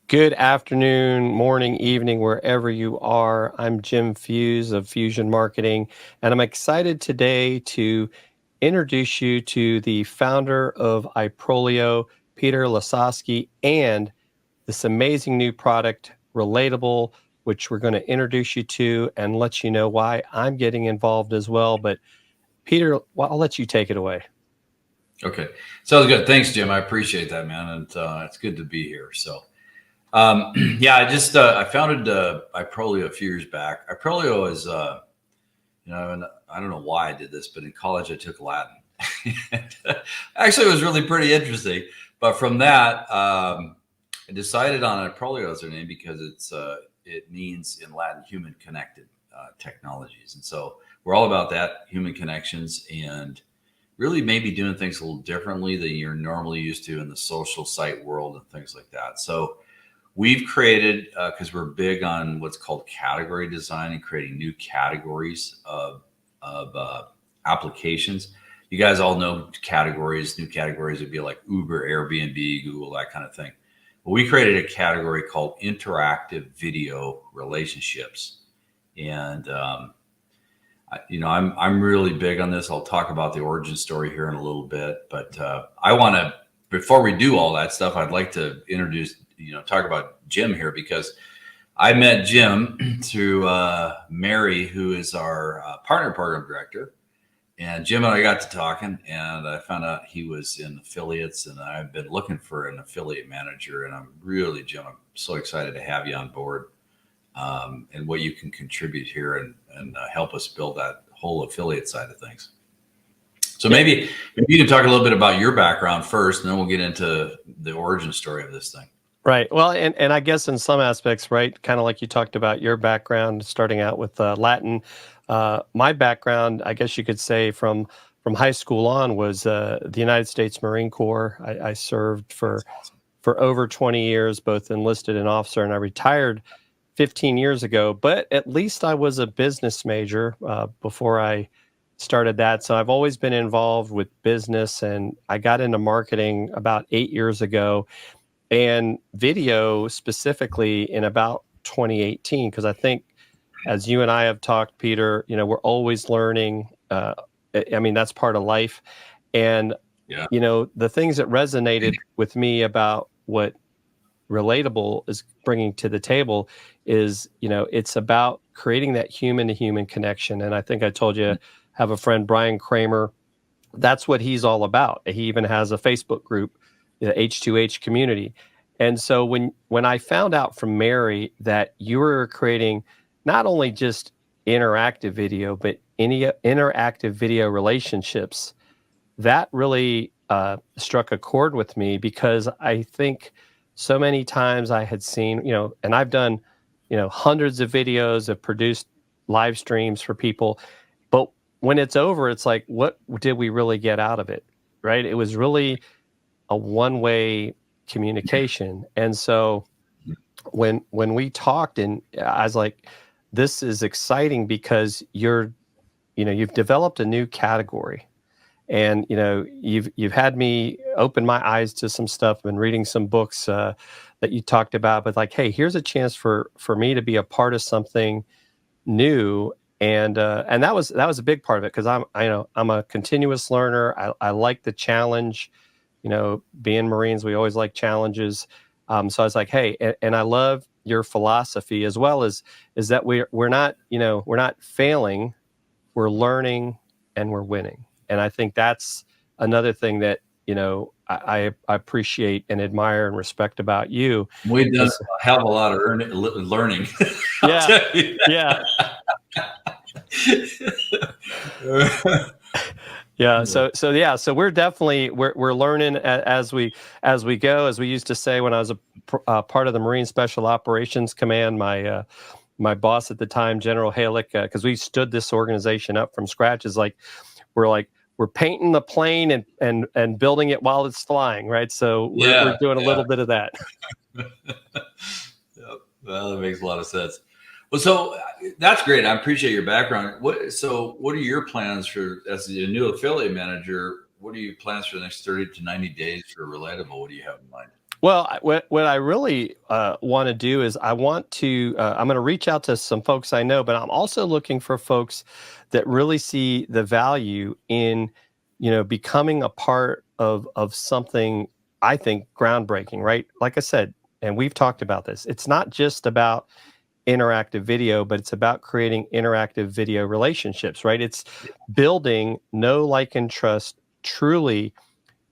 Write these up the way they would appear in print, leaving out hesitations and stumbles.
Good afternoon, morning, evening, wherever you are. I'm Jim Fuse of Fusion Marketing, and I'm excited today to introduce you to the founder of iProlio, Peter Lasowski, and this amazing new product, Relatable, which we're going to introduce you to and let you know why I'm getting involved as well. But Peter, well, I'll let you take it away. Okay. Sounds good. Thanks, Jim. I appreciate that, man. And it's good to be here. Yeah, I founded iProlio a few years back. iProlio is, and I don't know why I did this, but in college I took Latin. Actually, it was really pretty interesting. But from that, I decided on iProlio as their name because it means in Latin human connected technologies. And so we're all about that, human connections, and really maybe doing things a little differently than you're normally used to in the social site world and things like that. So we've created, because we're big on what's called category design and creating new categories of applications. You guys all know categories. New categories would be like Uber, Airbnb, Google, that kind of thing. But we created a category called interactive video relationships. And I'm really big on this. I'll talk about the origin story here in a little bit, but I want to, before we do all that stuff, I'd like to talk about Jim here, because I met Jim through Mary, who is our partner program director. And Jim and I got to talking, and I found out he was in affiliates, and I've been looking for an affiliate manager. And Jim, I'm so excited to have you on board. And what you can contribute here and help us build that whole affiliate side of things. So maybe you can talk a little bit about your background first, and then we'll get into the origin story of this thing. Right. Well, and I guess in some aspects, right, kind of like you talked about your background, starting out with Latin. My background, I guess you could say, from high school on was the United States Marine Corps. I served for over 20 years, both enlisted and officer, and I retired 15 years ago, but at least I was a business major before I started that. So I've always been involved with business, and I got into marketing about 8 years ago, and video specifically in about 2018, because I think, as you and I have talked, Peter, we're always learning. I mean, that's part of life. And, the things that resonated with me about what Relatable is bringing to the table is, it's about creating that human to human connection. And I think I told you, have a friend, Brian Kramer. That's what he's all about. He even has a Facebook group, the H2H community. And so when I found out from Mary that you were creating not only just interactive video, but any interactive video relationships, that really struck a chord with me, because I think so many times I had seen, and I've done, hundreds of videos, have produced live streams for people. But when it's over, it's like, what did we really get out of it? Right? It was really a one-way communication. And so when we talked, and I was like, this is exciting, because you've developed a new category. And you've had me open my eyes to some stuff. I've been reading some books that you talked about, but like, hey, here's a chance for me to be a part of something new. And that was a big part of it, because I'm a continuous learner. I like the challenge. Being Marines, we always like challenges. So I was like, hey, and I love your philosophy as well, is that we're not failing, we're learning, and we're winning. And I think that's another thing that, I appreciate and admire and respect about you. We've done a hell of a lot of learning. Yeah. Yeah. So we're definitely, we're learning as we go. As we used to say, when I was a part of the Marine Special Operations Command, my boss at the time, General Halick, because we stood this organization up from scratch, is like, we're painting the plane and building it while it's flying, right? So we're doing a little bit of that. Well, that makes a lot of sense. Well, so that's great. I appreciate your background. What are your plans for, as a new affiliate manager? What are your plans for the next 30 to 90 days for Relatable? What do you have in mind? Well, what I really want to do is I want to I'm going to reach out to some folks I know, but I'm also looking for folks that really see the value in, becoming a part of something I think groundbreaking, right? Like I said, and we've talked about this. It's not just about interactive video, but it's about creating interactive video relationships, right? It's building know, like, and trust truly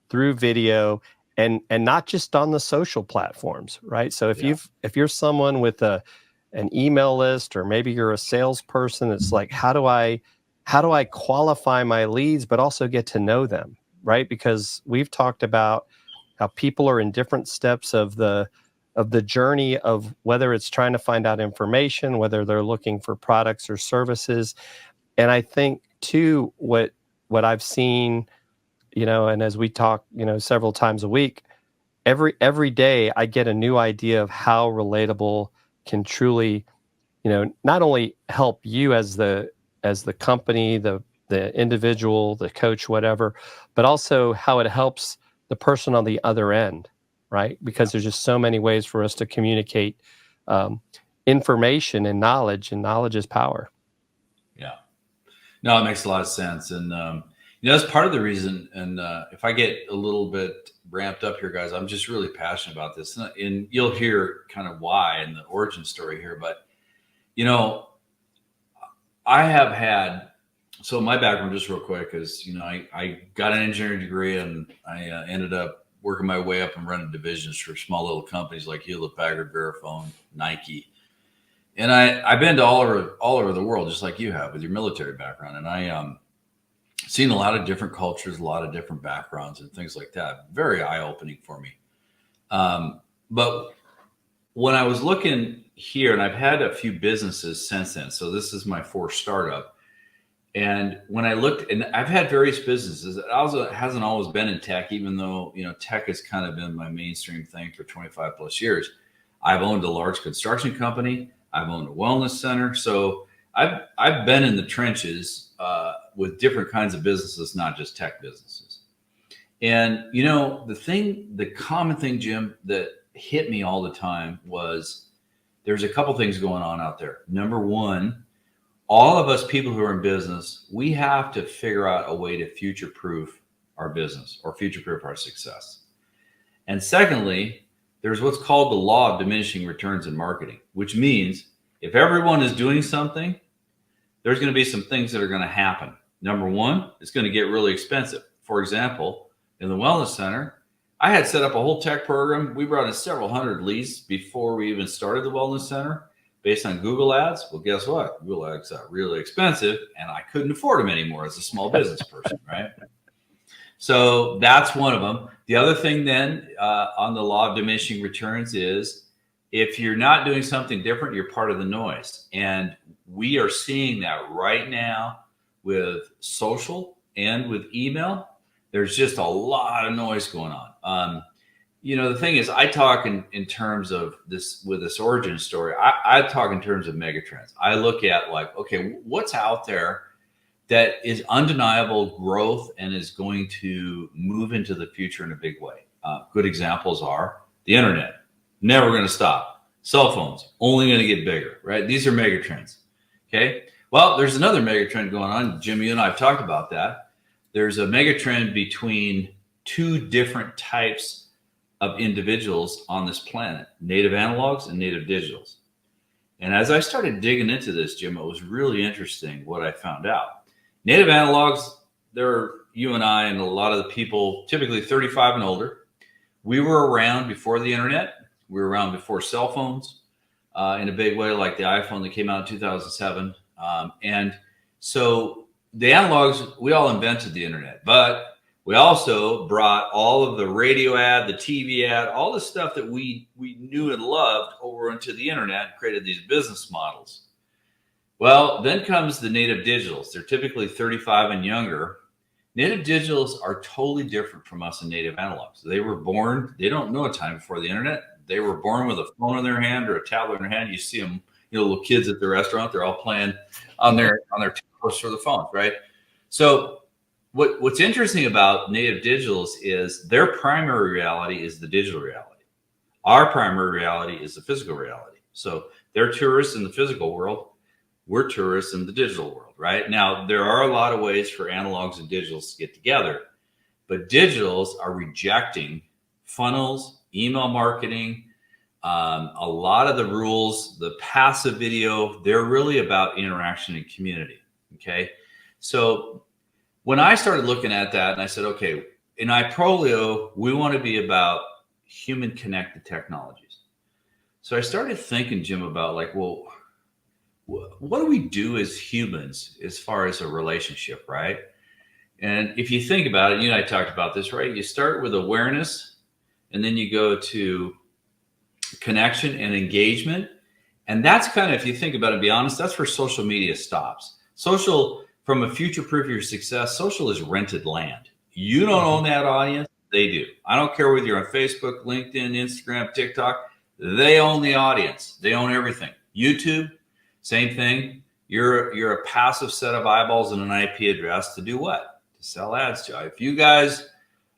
through video, and not just on the social platforms, right? So Yeah. if you're someone with an email list, or maybe you're a salesperson, it's like, how do I qualify my leads but also get to know them, right? Because we've talked about how people are in different steps of the journey of whether it's trying to find out information, whether they're looking for products or services. And I think too, what I've seen, and as we talk, several times a week, every day I get a new idea of how Relatable can truly, not only help you as the company, the individual, the coach, whatever, but also how it helps the person on the other end, right? Because there's just so many ways for us to communicate um, information and knowledge is power. Yeah. No, it makes a lot of sense. And, that's part of the reason. And if I get a little bit ramped up here, guys, I'm just really passionate about this. And you'll hear kind of why in the origin story here. But, you know, I have had, so my background, just real quick, is, I got an engineering degree, and I ended up working my way up and running divisions for small little companies like Hewlett Packard, Verifone, Nike. And I've been to all over the world, just like you have with your military background. And I seen a lot of different cultures, a lot of different backgrounds and things like that. Very eye-opening for me. But when I was looking here, and I've had a few businesses since then, so this is my fourth startup. And when I looked, and I've had various businesses, it also hasn't always been in tech, even though, tech has kind of been my mainstream thing for 25 plus years. I've owned a large construction company. I've owned a wellness center. So I've been in the trenches with different kinds of businesses, not just tech businesses. And, the common thing, Jim, that hit me all the time was there's a couple things going on out there. Number one, all of us people who are in business, we have to figure out a way to future-proof our business or future-proof our success. And secondly, there's what's called the law of diminishing returns in marketing, which means if everyone is doing something, there's going to be some things that are going to happen. Number one, it's going to get really expensive. For example, in the wellness center, I had set up a whole tech program. We brought in several hundred leads before we even started the wellness center based on Google ads. Well, guess what? Google ads got really expensive, and I couldn't afford them anymore as a small business person, right? So that's one of them. The other thing then on the law of diminishing returns is if you're not doing something different, you're part of the noise. And we are seeing that right now with social and with email. There's just a lot of noise going on. The thing is, I talk in terms of this with this origin story. I talk in terms of megatrends. I look at like, okay, what's out there that is undeniable growth and is going to move into the future in a big way. Good examples are the internet, never going to stop. Cell phones, only going to get bigger, right? These are megatrends. Okay. Well, there's another megatrend going on. Jim, you and I have talked about that. There's a megatrend between two different types of individuals on this planet, native analogs and native digitals. And as I started digging into this, Jim, it was really interesting what I found out. Native analogs, they're you and I and a lot of the people, typically 35 and older. We were around before the internet. We were around before cell phones in a big way, like the iPhone that came out in 2007. And so the analogs, we all invented the internet, but we also brought all of the radio ad, the TV ad, all the stuff that we knew and loved over into the internet and created these business models. Well, then comes the native digitals. They're typically 35 and younger. Native digitals are totally different from us in native analogs. They were born, they don't know a time before the internet. They were born with a phone in their hand or a tablet in their hand. You see them, little kids at the restaurant, they're all playing on their tablets for the phones, right? So what's interesting about native digitals is their primary reality is the digital reality. Our primary reality is the physical reality. So they're tourists in the physical world. We're tourists in the digital world, right? Now, there are a lot of ways for analogs and digitals to get together, but digitals are rejecting funnels, email marketing, a lot of the rules, the passive video. They're really about interaction and community. Okay. So when I started looking at that, and I said, okay, in iProlio, we want to be about human connected technologies. So I started thinking, Jim, about like, well, what do we do as humans as far as a relationship, right? And if you think about it, you and I talked about this, right? You start with awareness, and then you go to connection and engagement. And that's kind of, if you think about it, be honest, that's where social media stops. Social, from a future-proof your success, social is rented land. You don't own that audience, they do. I don't care whether you're on Facebook, LinkedIn, Instagram, TikTok, they own the audience. They own everything. YouTube, same thing. You're a passive set of eyeballs and an IP address to do what? To sell ads to. If you guys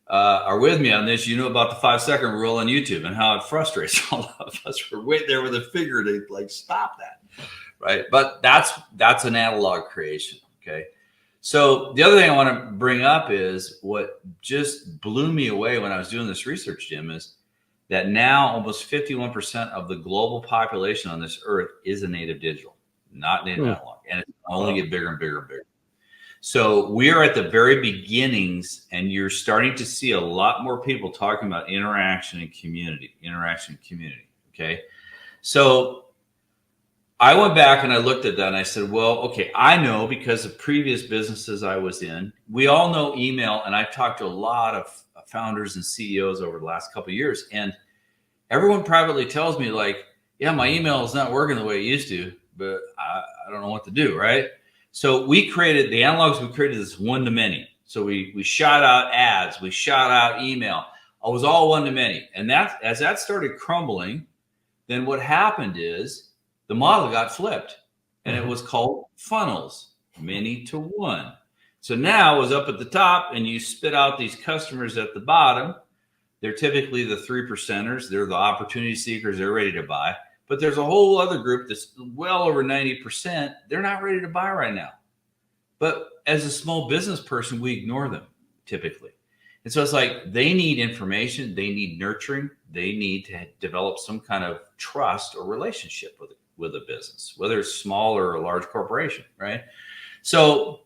are with me on this, you know about the 5-second rule on YouTube and how it frustrates all of us. We're waiting there with a finger to like stop that, right? But that's an analog creation, okay? So the other thing I want to bring up is what just blew me away when I was doing this research, Jim, is that now almost 51% of the global population on this earth is a native digital, not native analog, and it's only get bigger and bigger and bigger. So we are at the very beginnings, and you're starting to see a lot more people talking about interaction and community, okay? So I went back and I looked at that and I said, well, okay, I know because of previous businesses I was in, we all know email, and I've talked to a lot of founders and CEOs over the last couple of years, and everyone privately tells me like, yeah, my email is not working the way it used to, but I don't know what to do, right? So we created the analogs. We created this one-to-many. So we shot out ads, we shot out email. It was all one-to-many, and that as that started crumbling, then what happened is the model got flipped, and it was called funnels, many to one. So now it was up at the top, and you spit out these customers at the bottom. They're typically the 3%ers. They're the opportunity seekers. They're ready to buy. But there's a whole other group that's well over 90%. They're not ready to buy right now. But as a small business person, we ignore them typically. And so it's like they need information. They need nurturing. They need to develop some kind of trust or relationship with a business, whether it's small or a large corporation, right? So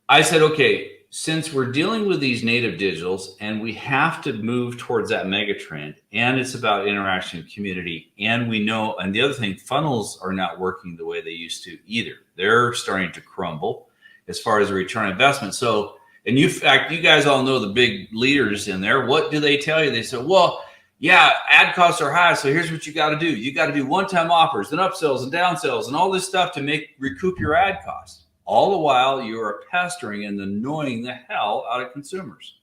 I said, okay, since we're dealing with these native digitals and we have to move towards that mega trend, and it's about interaction and community, and we know, and the other thing, funnels are not working the way they used to either. They're starting to crumble as far as a return on investment. So, and in fact, you guys all know the big leaders in there. What do they tell you? They say, well, yeah, ad costs are high, so here's what you got to do. You got to do one-time offers and upsells and downsells and all this stuff to recoup your ad costs. All the while, you are pestering and annoying the hell out of consumers.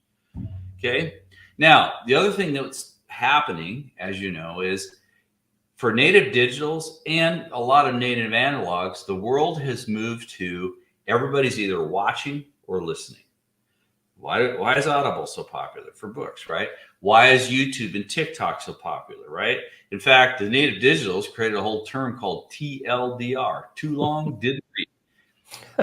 Okay. Now, the other thing that's happening, as you know, is for native digitals and a lot of native analogs, the world has moved to everybody's either watching or listening. Why is Audible so popular for books, right? Why is YouTube and TikTok so popular, right? In fact, the native digitals created a whole term called TLDR, too long, didn't read.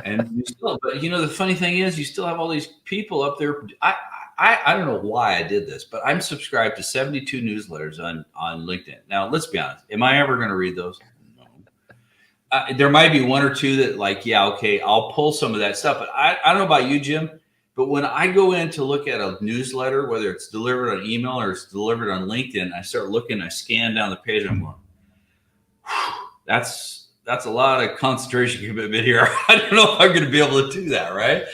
And you still, but you know, the funny thing is you still have all these people up there. I don't know why I did this, but I'm subscribed to 72 newsletters on LinkedIn. Now, let's be honest. Am I ever going to read those? No. There might be one or two that like, yeah, okay, I'll pull some of that stuff. But I don't know about you, Jim, but when I go in to look at a newsletter, whether it's delivered on email or it's delivered on LinkedIn, I start looking, I scan down the page, and I'm going, that's a lot of concentration commitment here. I don't know if I'm going to be able to do that, right?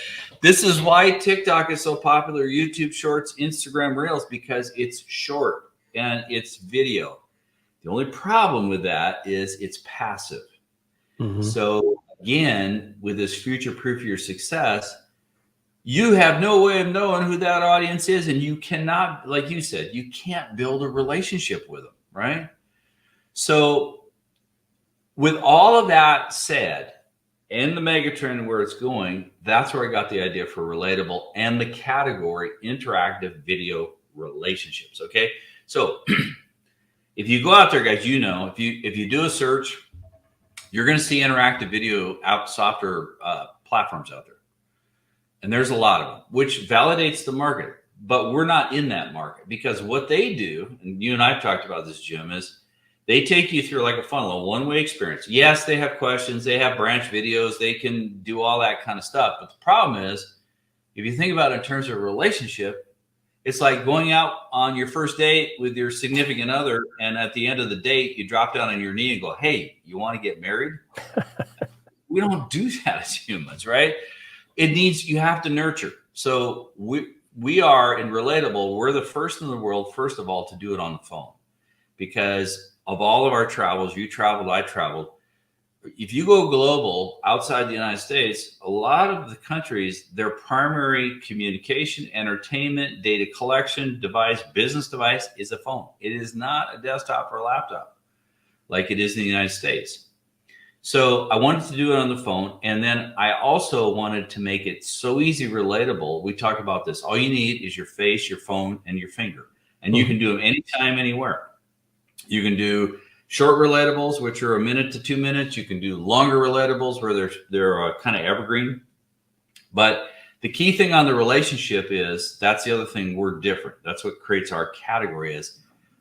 This is why TikTok is so popular, YouTube Shorts, Instagram Reels, because it's short and it's video. The only problem with that is it's passive. Mm-hmm. So again, with this future-proof your success, you have no way of knowing who that audience is, and you cannot, like you said, you can't build a relationship with them, right? So with all of that said, in the megatrend and where it's going, that's where I got the idea for Relatable and the category interactive video relationships. Okay. So If you go out there, guys, if you do a search, you're going to see interactive video software platforms out there. And there's a lot of them, which validates the market. But we're not in that market, because what they do, and you and I have talked about this, Jim, is they take you through like a funnel, a one-way experience. Yes, they have questions, they have branch videos, they can do all that kind of stuff. But the problem is, if you think about it in terms of a relationship, it's like going out on your first date with your significant other, and at the end of the date, you drop down on your knee and go, "Hey, you want to get married?" We don't do that as humans, right? You have to nurture. So we are in Relatable. We're the first in the world, first of all, to do it on the phone, because of all of our travels. You traveled, I traveled. If you go global outside the United States, a lot of the countries, their primary communication, entertainment, data collection device, business device is a phone. It is not a desktop or a laptop like it is in the United States. So I wanted to do it on the phone. And then I also wanted to make it so easy, relatable. We talk about this. All you need is your face, your phone, and your finger. And you can do them anytime, anywhere. You can do short relatables, which are 1 minute to 2 minutes. You can do longer relatables where they're kind of evergreen. But the key thing on the relationship is, that's the other thing, we're different. That's what creates our category, is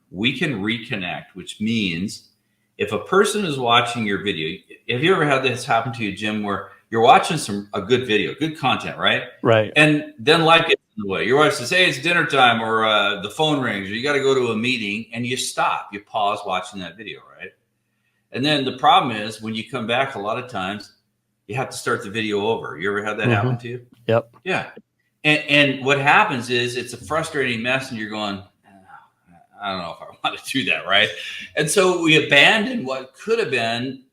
we can reconnect, which means if a person is watching your video, have you ever had this happen to you, Jim, where you're watching a good video, good content, right? Right. And then life gets in the way. Your wife says, "Hey, it's dinner time," or the phone rings, or you got to go to a meeting, and you stop, you pause watching that video, right? And then the problem is, when you come back, a lot of times you have to start the video over. You ever had that happen to you? Yep. Yeah. And what happens is, it's a frustrating mess, and you're going, I don't know if I want to do that, right? And so we abandon what could have been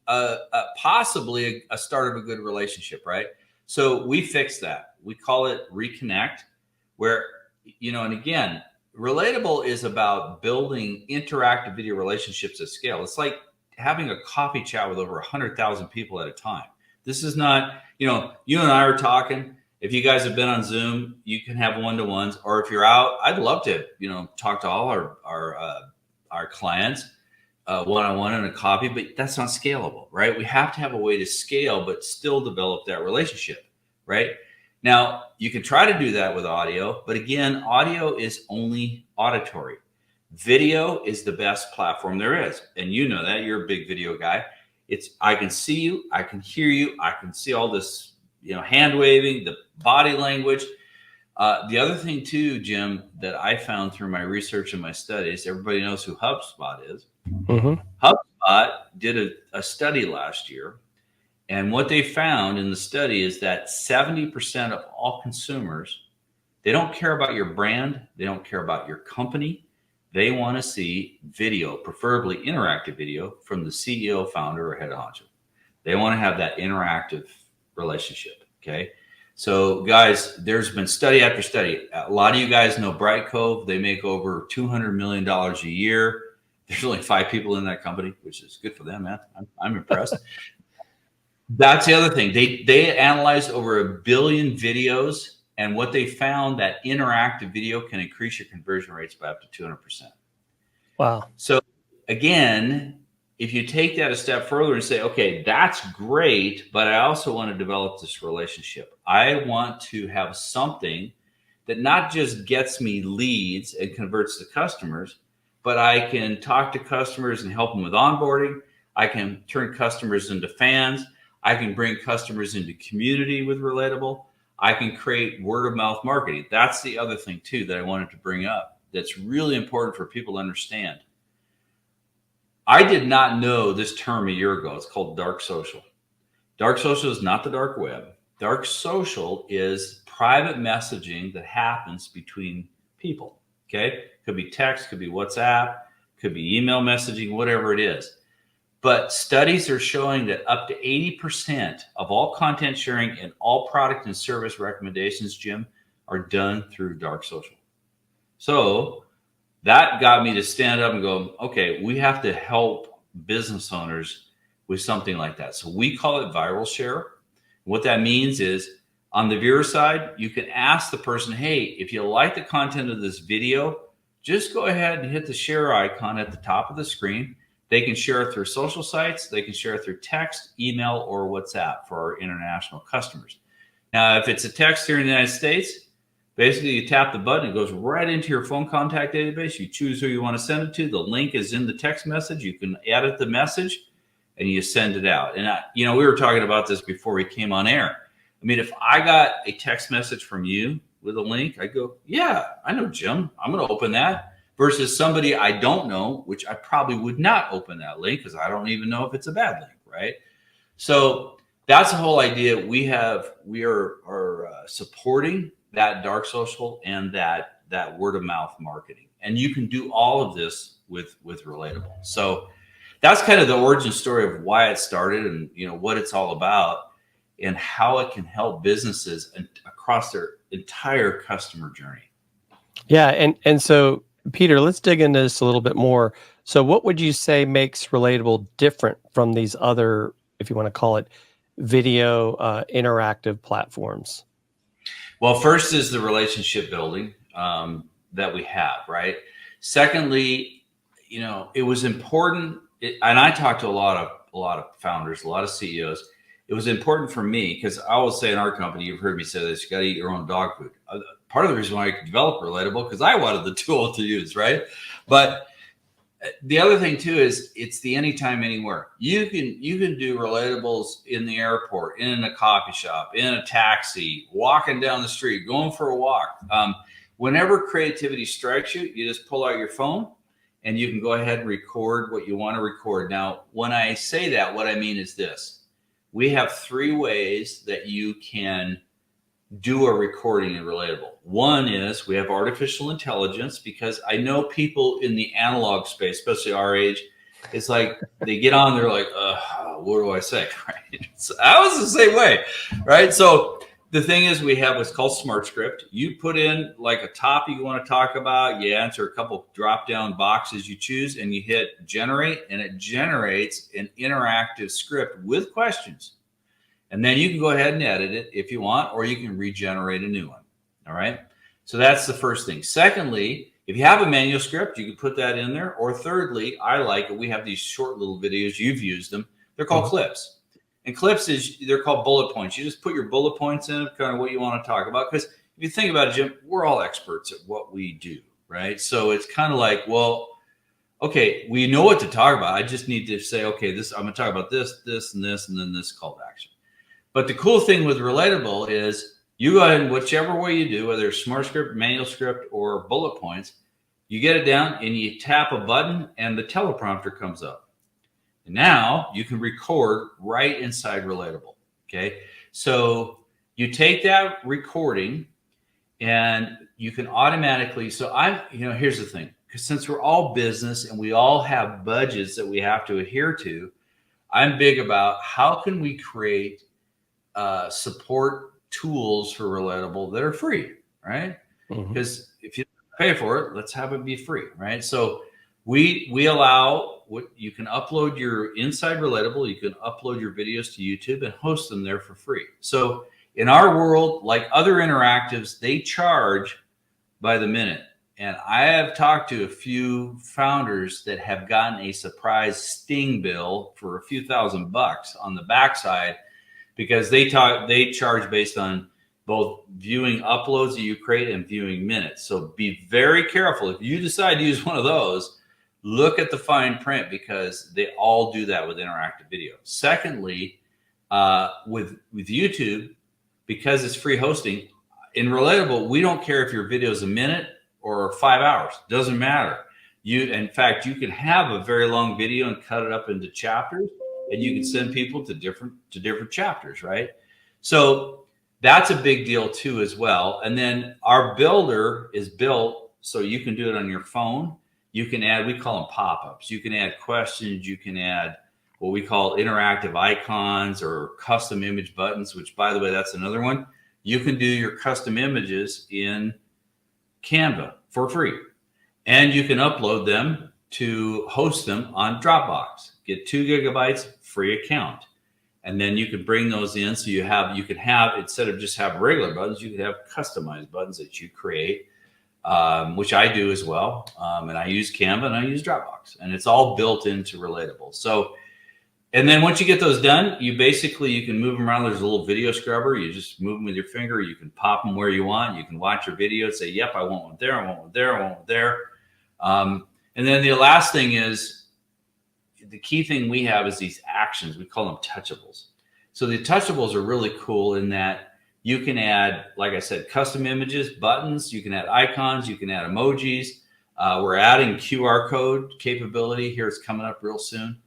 possibly a start of a good relationship, right? So we fix that. We call it reconnect, where, and again, Relatable is about building interactive video relationships at scale. It's like having a coffee chat with over 100,000 people at a time. This is not, you and I are talking. If you guys have been on Zoom, you can have one-to-ones, or if you're out, I'd love to, talk to all our clients one-on-one in a coffee, but that's not scalable, right? We have to have a way to scale, but still develop that relationship, right? Now, you can try to do that with audio, but again, audio is only auditory. Video is the best platform there is. And you know that, you're a big video guy. I can see you, I can hear you, I can see all this, hand waving, the body language. The other thing too, Jim, that I found through my research and my studies, everybody knows who HubSpot is. HubSpot did a study last year. And what they found in the study is that 70% of all consumers, they don't care about your brand. They don't care about your company. They want to see video, preferably interactive video, from the CEO, founder, or head honcho. They want to have that interactive relationship. Okay. So guys, there's been study after study. A lot of you guys know Bright Cove. They make over $200 million a year. There's only 5 people in that company, which is good for them, man. I'm impressed. That's the other thing. They analyzed over 1 billion videos, and what they found, that interactive video can increase your conversion rates by up to 200%. Wow. So again, if you take that a step further and say, okay, that's great, but I also want to develop this relationship. I want to have something that not just gets me leads and converts to customers, but I can talk to customers and help them with onboarding. I can turn customers into fans. I can bring customers into community with Relatable. I can create word of mouth marketing. That's the other thing too that I wanted to bring up, that's really important for people to understand. I did not know this term a year ago. It's called dark social. Dark social is not the dark web. Dark social is private messaging that happens between people. Okay. Could be text, could be WhatsApp, could be email messaging, whatever it is. But studies are showing that up to 80% of all content sharing and all product and service recommendations, Jim, are done through dark social. So that got me to stand up and go, okay, we have to help business owners with something like that. So we call it viral share. What that means is, on the viewer side, you can ask the person, hey, if you like the content of this video, just go ahead and hit the share icon at the top of the screen. They can share it through social sites. They can share it through text, email, or WhatsApp for our international customers. Now, if it's a text here in the United States, basically you tap the button, it goes right into your phone contact database. You choose who you want to send it to. The link is in the text message. You can edit the message and you send it out. And, we were talking about this before we came on air. I mean, if I got a text message from you with a link, I go, yeah, I know Jim. I'm going to open that. Versus somebody I don't know, which I probably would not open that link because I don't even know if it's a bad link, right? So that's the whole idea. We are supporting that dark social and that word of mouth marketing, and you can do all of this with Relatable. So that's kind of the origin story of why it started, and what it's all about, and how it can help businesses across their entire customer journey. Yeah, and so Peter, let's dig into this a little bit more. So what would you say makes Relatable different from these other, if you want to call it, video interactive platforms? Well, first is the relationship building that we have, right? Secondly, it was important, and I talked to a lot of founders, a lot of CEOs. It was important for me because I will say in our company, you've heard me say this, you got to eat your own dog food. Part of the reason why I could develop Relatable because I wanted the tool to use, right? But the other thing too is it's the anytime, anywhere. You can do Relatables in the airport, in a coffee shop, in a taxi, walking down the street, going for a walk. Whenever creativity strikes you, you just pull out your phone and you can go ahead and record what you want to record. Now, when I say that, what I mean is this. We have 3 ways that you can do a recording in Relatable. One is we have artificial intelligence, because I know people in the analog space, especially our age, it's like they get on, they're like, what do I say? Right? So I was the same way, right? So the thing is, we have what's called Smart Script. You put in like a topic you want to talk about, you answer a couple drop-down boxes you choose, and you hit generate, and it generates an interactive script with questions. And then you can go ahead and edit it if you want, or you can regenerate a new one. All right. So that's the first thing. Secondly, if you have a manual script, you can put that in there. Or thirdly, I like it. We have these short little videos. You've used them. They're called clips. And clips they're called bullet points. You just put your bullet points in, kind of what you want to talk about. Because if you think about it, Jim, we're all experts at what we do, right? So it's kind of like, well, okay, we know what to talk about. I just need to say, okay, I'm going to talk about this, this, and this, and then this call to action. But the cool thing with Relatable is you go ahead and whichever way you do, whether it's Smart Script, manual script, or bullet points, you get it down and you tap a button and the teleprompter comes up. And now you can record right inside Relatable. Okay. So you take that recording and you can automatically, here's the thing, because since we're all business and we all have budgets that we have to adhere to, I'm big about how can we create support tools for Relatable that are free, right? Because if you pay for it, let's have it be free, right? So we allow you can upload your inside Relatable, you can upload your videos to YouTube and host them there for free. So in our world, like other interactives, they charge by the minute. And I have talked to a few founders that have gotten a surprise sting bill for a few $1,000 on the backside, because they charge based on both viewing uploads that you create and viewing minutes. So be very careful. If you decide to use one of those, look at the fine print, because they all do that with interactive video. Secondly, with YouTube, because it's free hosting, in Relatable, we don't care if your video is a minute or 5 hours. Doesn't matter. In fact, you can have a very long video and cut it up into chapters, and you can send people to different chapters, right? So that's a big deal too as well. And then our builder is built so you can do it on your phone. You can add, we call them pop-ups. You can add questions. You can add what we call interactive icons or custom image buttons, which, by the way, that's another one. You can do your custom images in Canva for free, and you can upload them to host them on Dropbox. Get 2 gigabytes, free account. And then you can bring those in. So you can have, instead of just have regular buttons, you can have customized buttons that you create. which I do as well. And I use Canva and I use Dropbox, and it's all built into Relatable. So, and then once you get those done, you can move them around. There's a little video scrubber. You just move them with your finger. You can pop them where you want. You can watch your video and say, yep, I want one there. I want one there. I want one there. And then the last thing is, the key thing we have is these actions. We call them touchables. So the touchables are really cool in that you can add, like I said, custom images, buttons. You can add icons. You can add emojis. We're adding QR code capability here. It's coming up real soon.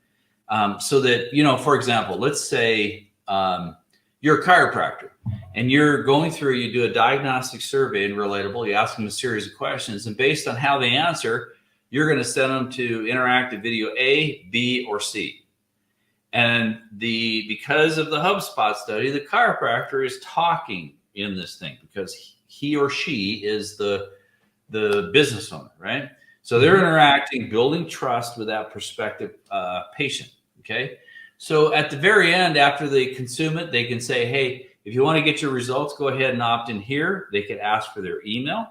So that, for example, let's say you're a chiropractor and you're going through, you do a diagnostic survey in Relatable. You ask them a series of questions, and based on how they answer, you're going to send them to interactive video A, B, or C. And because of the HubSpot study, the chiropractor is talking in this thing because he or she is the business owner, right? So they're interacting, building trust with that prospective patient. Okay. So at the very end, after they consume it, they can say, hey, if you want to get your results, go ahead and opt in here. They could ask for their email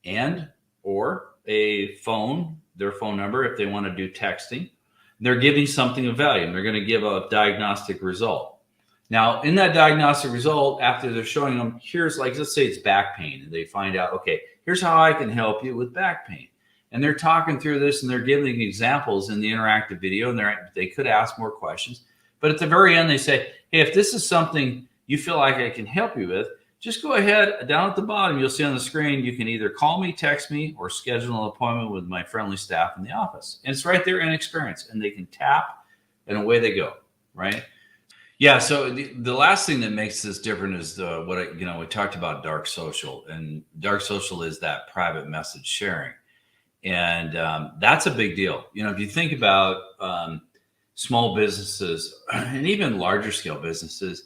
and or their phone number if they want to do texting. They're giving something of value, and they're going to give a diagnostic result. Now, in that diagnostic result, after they're showing them, here's, like, let's say it's back pain, and they find out, okay, here's how I can help you with back pain. And they're talking through this, and they're giving examples in the interactive video, and they could ask more questions. But at the very end, they say, hey, if this is something you feel like I can help you with, just go ahead. Down at the bottom, you'll see on the screen, you can either call me, text me, or schedule an appointment with my friendly staff in the office. And it's right there in Experience, and they can tap, and away they go, right? Yeah, so the last thing that makes this different is we talked about dark social, and dark social is that private message sharing. And that's a big deal. If you think about small businesses and even larger scale businesses,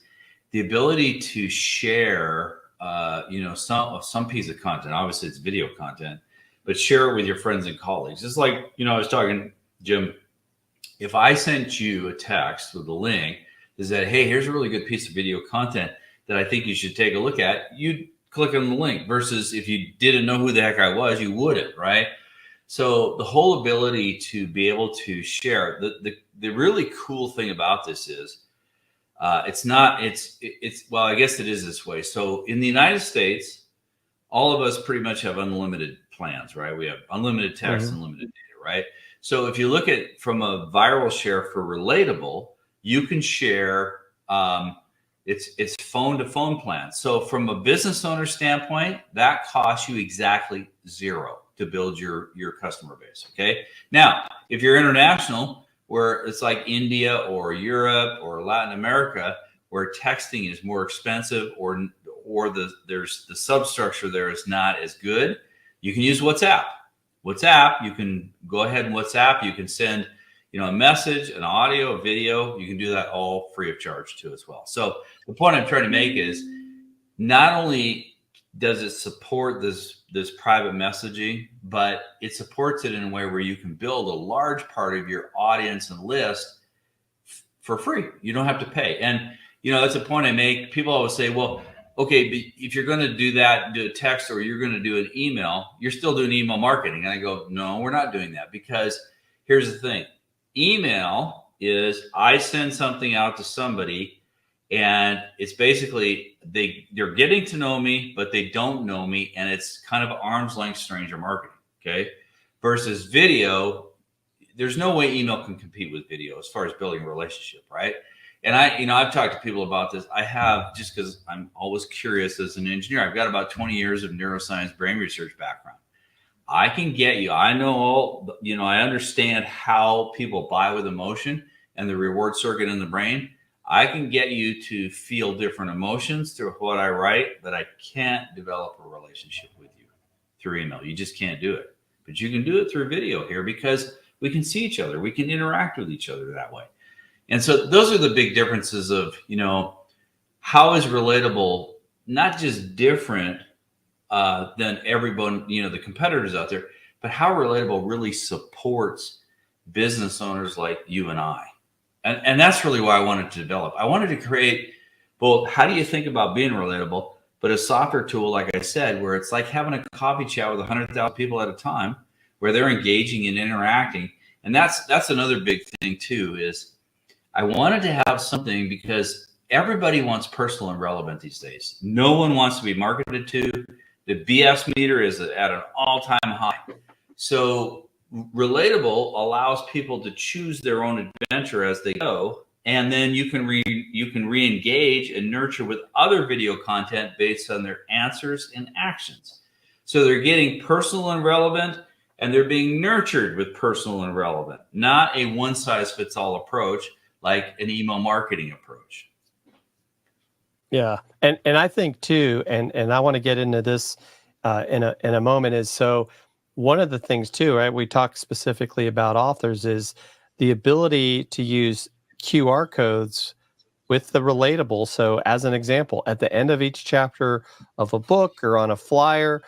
the ability to share, some piece of content, obviously it's video content, but share it with your friends and colleagues. It's like, I was talking, Jim, if I sent you a text with a link that said, hey, here's a really good piece of video content that I think you should take a look at, you'd click on the link, versus if you didn't know who the heck I was, you wouldn't, right? So the whole ability to be able to share, the really cool thing about this is, well, I guess it is this way. So in the United States, all of us pretty much have unlimited plans, right? We have unlimited text, unlimited data, right? So if you look at from a viral share for Relatable, you can share, it's phone to phone plans. So from a business owner standpoint, that costs you exactly zero to build your customer base. Okay. Now, if you're international, where it's like India or Europe or Latin America, where texting is more expensive, or there's the substructure there is not as good, you can use WhatsApp. You can go ahead and WhatsApp. You can send, a message, an audio, a video. You can do that all free of charge too as well. So the point I'm trying to make is, not only does it support this private messaging, but it supports it in a way where you can build a large part of your audience and list for free. You don't have to pay. And, that's a point I make. People always say, well, okay, but if you're going to do that, do a text, or you're going to do an email, you're still doing email marketing. And I go, no, we're not doing that, because here's the thing. Email is, I send something out to somebody, and it's basically they're getting to know me, but they don't know me, and it's kind of arm's length stranger marketing. Okay, versus video, there's no way email can compete with video as far as building a relationship, right? And I've talked to people about this. I have, just because I'm always curious as an engineer. I've got about 20 years of neuroscience brain research background. I can get you. I know I understand how people buy with emotion and the reward circuit in the brain. I can get you to feel different emotions through what I write, but I can't develop a relationship with you through email. You just can't do it. But you can do it through video here, because we can see each other. We can interact with each other that way. And so those are the big differences of, how is Relatable not just different than everyone, the competitors out there, but how Relatable really supports business owners like you and I. And that's really why I wanted to develop. I wanted to create both, how do you think about being relatable, but a software tool, like I said, where it's like having a coffee chat with 100,000 people at a time, where they're engaging and interacting. And that's another big thing too, is I wanted to have something, because everybody wants personal and relevant these days. No one wants to be marketed to. The BS meter is at an all-time high. So Relatable allows people to choose their own adventure as they go, and then you can re-engage and nurture with other video content based on their answers and actions. So they're getting personal and relevant, and they're being nurtured with personal and relevant, not a one-size-fits-all approach like an email marketing approach. Yeah, and I think too, and I want to get into this in a moment. Is so one of the things too, right? We talk specifically about authors is the ability to use QR codes with the Relatable. So, as an example, at the end of each chapter of a book or on a flyer,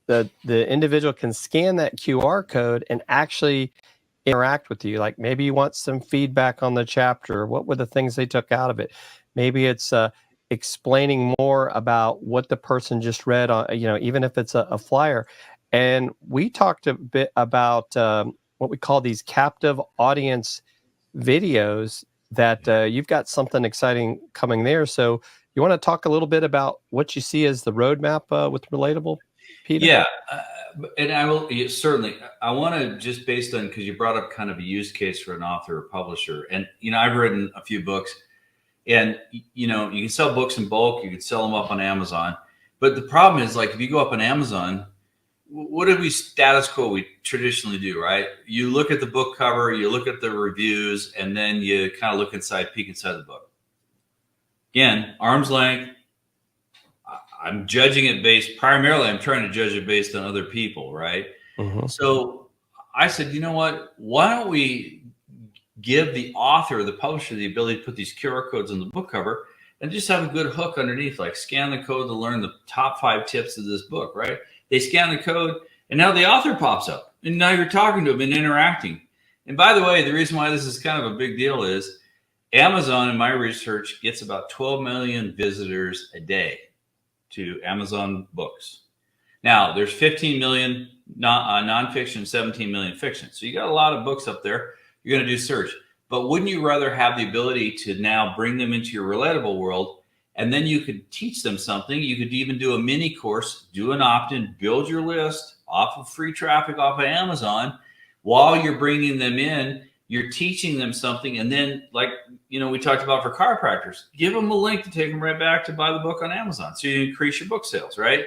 the individual can scan that QR code and actually interact with you. Like maybe you want some feedback on the chapter. What were the things they took out of it? Maybe it's explaining more about what the person just read on, even if it's a flyer. And we talked a bit about what we call these captive audience videos that you've got something exciting coming there. So you want to talk a little bit about what you see as the roadmap with Relatable, Peter? Yeah, and I will certainly. I want to just based on, because you brought up kind of a use case for an author or publisher, and I've written a few books, and you can sell books in bulk, you can sell them up on Amazon, but the problem is, like, if you go up on Amazon, what do we status quo we traditionally do, right? You look at the book cover, you look at the reviews, and then you kind of look inside, peek inside the book. Again, arm's length. I'm judging it primarily, I'm trying to judge it based on other people, right? Mm-hmm. So I said, you know what? Why don't we give the author, the publisher, the ability to put these QR codes on the book cover and just have a good hook underneath, like scan the code to learn the top 5 tips of this book, right? They scan the code, and now the author pops up, and now you're talking to them and interacting. And by the way, the reason why this is kind of a big deal is Amazon, in my research, gets about 12 million visitors a day to Amazon books. Now, there's 15 million nonfiction, 17 million fiction. So you got a lot of books up there. You're going to do search. But wouldn't you rather have the ability to now bring them into your Relatable world, and then you could teach them something? You could even do a mini course, do an opt-in, build your list off of free traffic off of Amazon. While you're bringing them in, you're teaching them something. And then, like, we talked about for chiropractors, give them a link to take them right back to buy the book on Amazon. So you increase your book sales, right?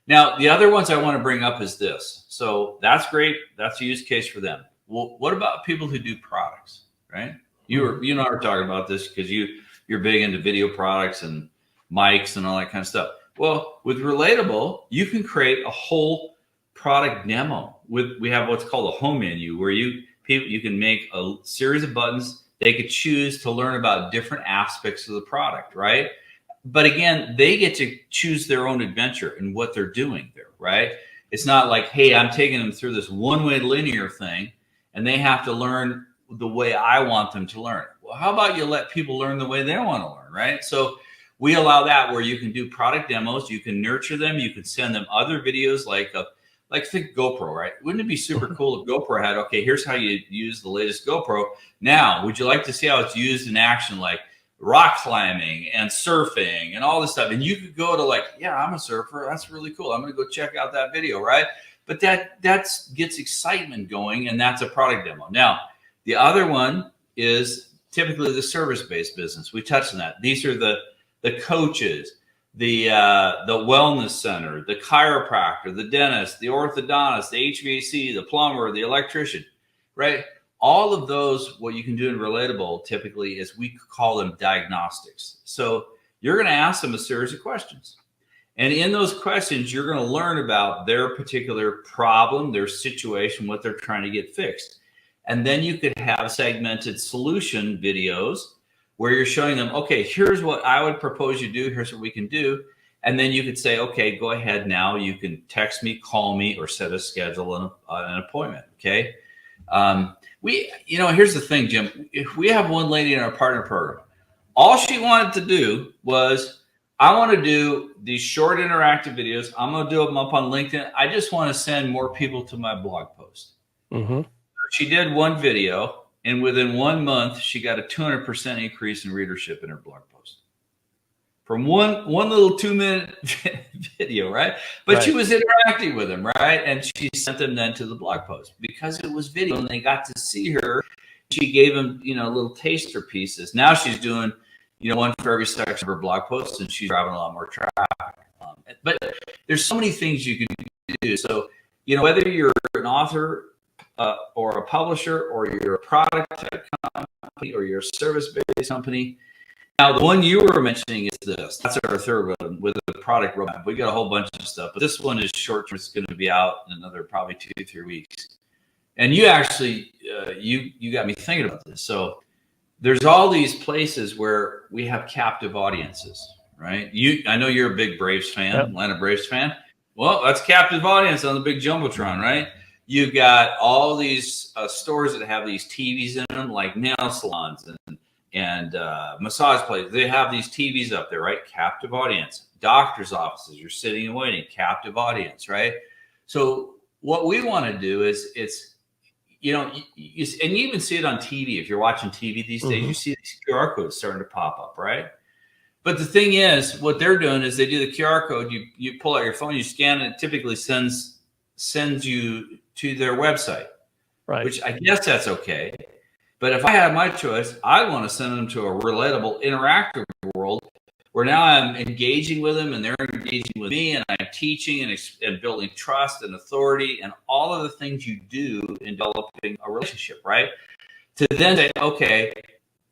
Now, the other ones I want to bring up is this. So that's great. That's a use case for them. Well, what about people who do products, right? You and I were talking about this because you're big into video products and mics and all that kind of stuff. Well, with Relatable, you can create a whole product demo. We have what's called a home menu, where you can make a series of buttons. They could choose to learn about different aspects of the product, right? But again, they get to choose their own adventure and what they're doing there, right? It's not like, hey, I'm taking them through this one-way linear thing, and they have to learn the way I want them to learn. Well, how about you let people learn the way they want to learn, right? So we allow that, where you can do product demos, you can nurture them, you can send them other videos like think GoPro, right? Wouldn't it be super cool if GoPro had, okay, here's how you use the latest GoPro. Now, would you like to see how it's used in action, like rock climbing and surfing and all this stuff? And you could go to, like, yeah, I'm a surfer. That's really cool. I'm going to go check out that video, right? But that gets excitement going, and that's a product demo. Now, the other one is typically the service-based business. We touched on that. These are the coaches, the wellness center, the chiropractor, the dentist, the orthodontist, the HVAC, the plumber, the electrician, right? All of those, what you can do in Relatable typically is we call them diagnostics. So you're going to ask them a series of questions. And in those questions, you're going to learn about their particular problem, their situation, what they're trying to get fixed. And then you could have segmented solution videos where you're showing them, okay, here's what I would propose you do. Here's what we can do. And then you could say, okay, go ahead now. You can text me, call me, or set a schedule an appointment. Okay. Here's the thing, Jim. If we have one lady in our partner program, all she wanted to do was, I want to do these short interactive videos. I'm going to do them up on LinkedIn. I just want to send more people to my blog post. Mm-hmm. She did one video, and within 1 month, she got a 200% increase in readership in her blog post from one little 2-minute video, right? But Right. she was interacting with them, right? And she sent them then to the blog post because it was video, and they got to see her. She gave them, little taster pieces. Now she's doing, one for every section of her blog post, and she's driving a lot more traffic. But there's so many things you can do. So, whether you're an author or a publisher, or you're a product tech company, or you're a service-based company. Now, the one you were mentioning is this. That's our third one with the product roadmap. We got a whole bunch of stuff, but this one is short term. It's going to be out in another probably 2-3 weeks. And you actually, you got me thinking about this. So there's all these places where we have captive audiences, right? I know you're a big Braves fan, Yep. Atlanta Braves fan. Well, that's captive audience on the big Jumbotron, right? You've got all these stores that have these TVs in them, like nail salons and massage places. They have these TVs up there, right? Captive audience. Doctor's offices, you're sitting and waiting, captive audience, right? So what we want to do is and you even see it on TV. If you're watching TV these days, you see these QR codes starting to pop up, right? But the thing is, what they're doing is they do the QR code. You pull out your phone, you scan it. It typically sends you to their website, Right. which I guess that's okay. But if I had my choice, I want to send them to a relatable, interactive world where now I'm engaging with them and they're engaging with me, and I'm teaching and building trust and authority and all of the things you do in developing a relationship, right? To then say, okay,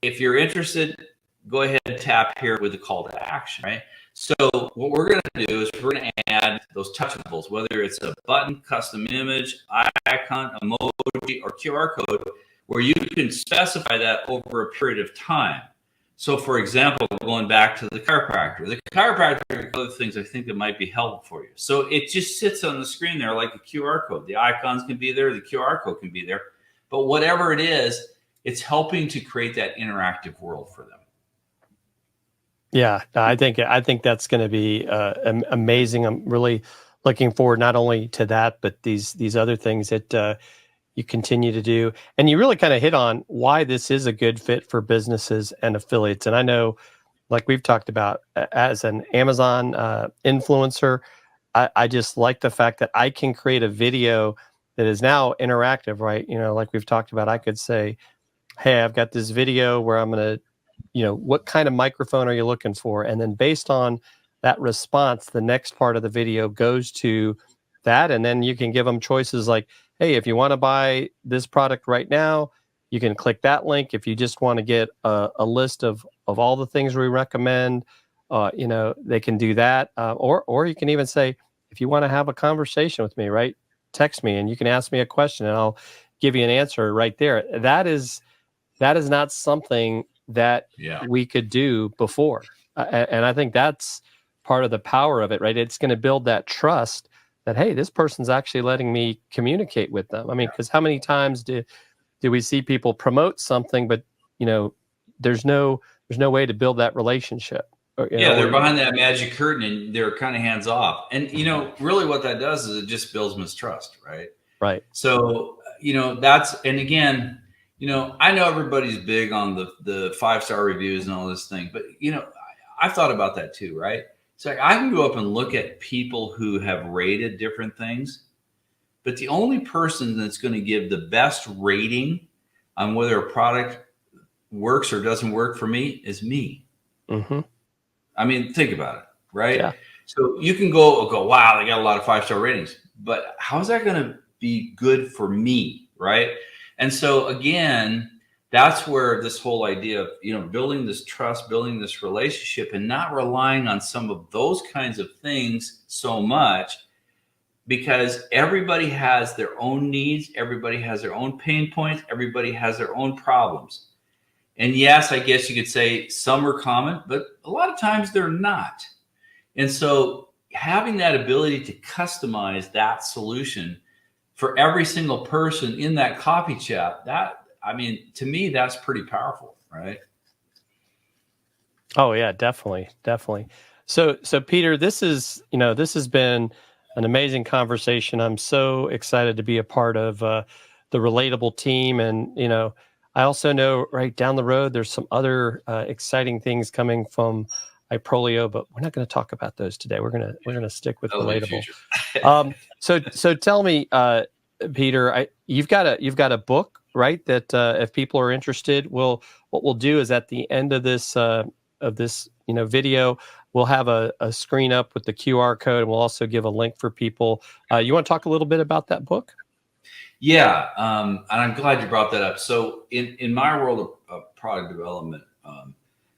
if you're interested, go ahead and tap here with the call to action, right? So what we're going to do is we're going to add those touchables, whether it's a button, custom image, icon, emoji, or QR code, where you can specify that over a period of time. So, for example, going back to the chiropractor, other things I think that might be helpful for you. So it just sits on the screen there like a QR code. The icons can be there, the QR code can be there, but whatever it is, it's helping to create that interactive world for them. Yeah, I think that's going to be amazing. I'm really looking forward not only to that, but these other things that you continue to do. And you really kind of hit on why this is a good fit for businesses and affiliates. And I know, like we've talked about, as an Amazon influencer, I just like the fact that I can create a video that is now interactive, right? Like we've talked about, I could say, hey, I've got this video where I'm going to, what kind of microphone are you looking for? And then based on that response, the next part of the video goes to that. And then you can give them choices like, hey, if you want to buy this product right now, you can click that link. If you just want to get a list of all the things we recommend, they can do that. Or you can even say, if you want to have a conversation with me, right, text me and you can ask me a question and I'll give you an answer right there. That is not something that we could do before. And I think that's part of the power of it, right? It's going to build that trust that, hey, this person's actually letting me communicate with them. I mean, because how many times do we see people promote something, but there's no way to build that relationship? They're behind that magic curtain and they're kind of hands off. And really what that does is it just builds mistrust, right? Right. So that's, and again, I know everybody's big on the 5-star reviews and all this thing, but I've thought about that too, right? So I can go up and look at people who have rated different things, but the only person that's going to give the best rating on whether a product works or doesn't work for me is me. Mm-hmm. I mean, think about it, right? Yeah. So you can go, wow, they got a lot of 5-star ratings, but how's that going to be good for me, right? And so again, that's where this whole idea of, building this trust, building this relationship, and not relying on some of those kinds of things so much, because everybody has their own needs. Everybody has their own pain points. Everybody has their own problems. And yes, I guess you could say some are common, but a lot of times they're not. And so having that ability to customize that solution for every single person in that coffee chat, to me, that's pretty powerful, right? Oh yeah, definitely. So Peter, this has been an amazing conversation. I'm so excited to be a part of the Relatable team, and I also know right down the road there's some other exciting things coming from iProlio, but we're not going to talk about those today. We're gonna stick with That'll be Relatable. future. So tell me, Peter, you've got a book, right? That if people are interested, what we'll do is at the end of this video, we'll have a screen up with the QR code, and we'll also give a link for people. You want to talk a little bit about that book? Yeah, and I'm glad you brought that up. So in my world of product development,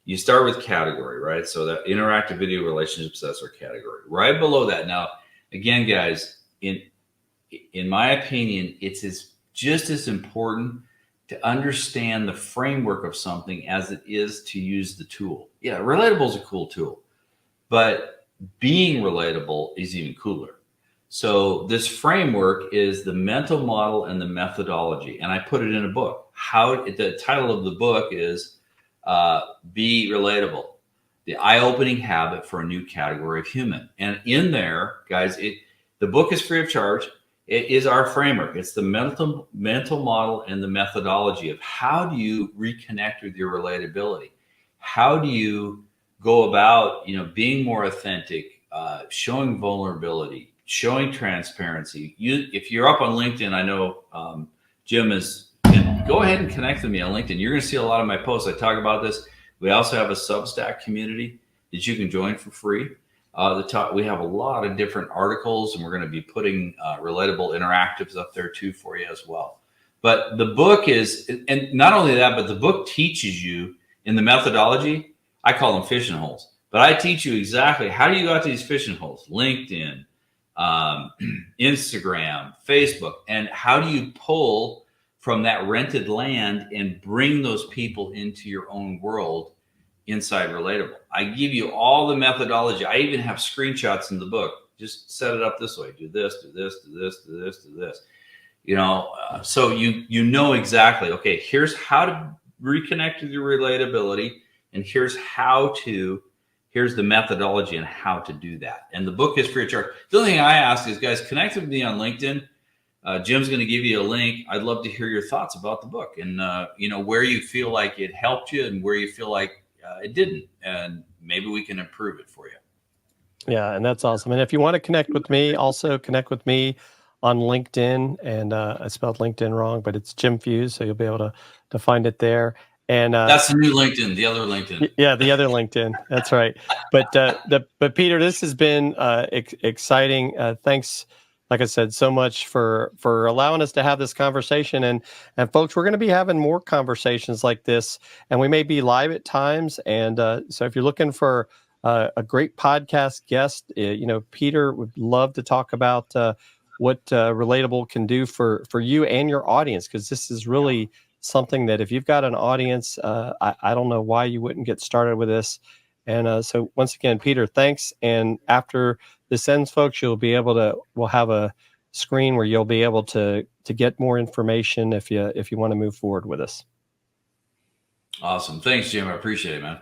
you start with category, right? So that interactive video relationship assessor category. Right below that, now again, guys, in my opinion, it's just as important to understand the framework of something as it is to use the tool. Yeah, Relatable is a cool tool, but being relatable is even cooler. So this framework is the mental model and the methodology, and I put it in a book. The title of the book is "Be Relatable: The Eye-Opening Habit for a New Category of Human." And in there, guys, the book is free of charge. It is our framework. It's the mental model and the methodology of how do you reconnect with your relatability. How do you go about, being more authentic, showing vulnerability, showing transparency. If you're up on LinkedIn, I know Jim is. Go ahead and connect with me on LinkedIn. You're going to see a lot of my posts. I talk about this. We also have a Substack community that you can join for free. We have a lot of different articles, and we're going to be putting relatable interactives up there too for you as well. But the book is, and not only that, but the book teaches you in the methodology. I call them fishing holes, but I teach you exactly how do you go out to these fishing holes: LinkedIn, Instagram, Facebook, and how do you pull from that rented land and bring those people into your own world inside Relatable. I give you all the methodology. I even have screenshots in the book. Just set it up this way. Do this, do this, do this, do this, do this. So you know exactly, okay, here's how to reconnect with your relatability, and here's the methodology and how to do that. And the book is free of charge. The only thing I ask is, guys, connect with me on LinkedIn. Jim's going to give you a link. I'd love to hear your thoughts about the book and, where you feel like it helped you and where you feel like it didn't. And maybe we can improve it for you. Yeah, and that's awesome. And if you want to connect with me, also connect with me on LinkedIn. And I spelled LinkedIn wrong, but it's Jim Fuse, so you'll be able to find it there. And that's the new LinkedIn, the other LinkedIn. Yeah, the other LinkedIn. That's right. But Peter, this has been exciting. Thanks, like I said, so much for allowing us to have this conversation. And folks, we're going to be having more conversations like this, and we may be live at times. And so if you're looking for a great podcast guest, Peter would love to talk about what Relatable can do for you and your audience, because this is really something that if you've got an audience, I don't know why you wouldn't get started with this. And so once again, Peter, thanks. And after this ends, folks, we'll have a screen where you'll be able to get more information if you want to move forward with us. Awesome. Thanks, Jim. I appreciate it, man.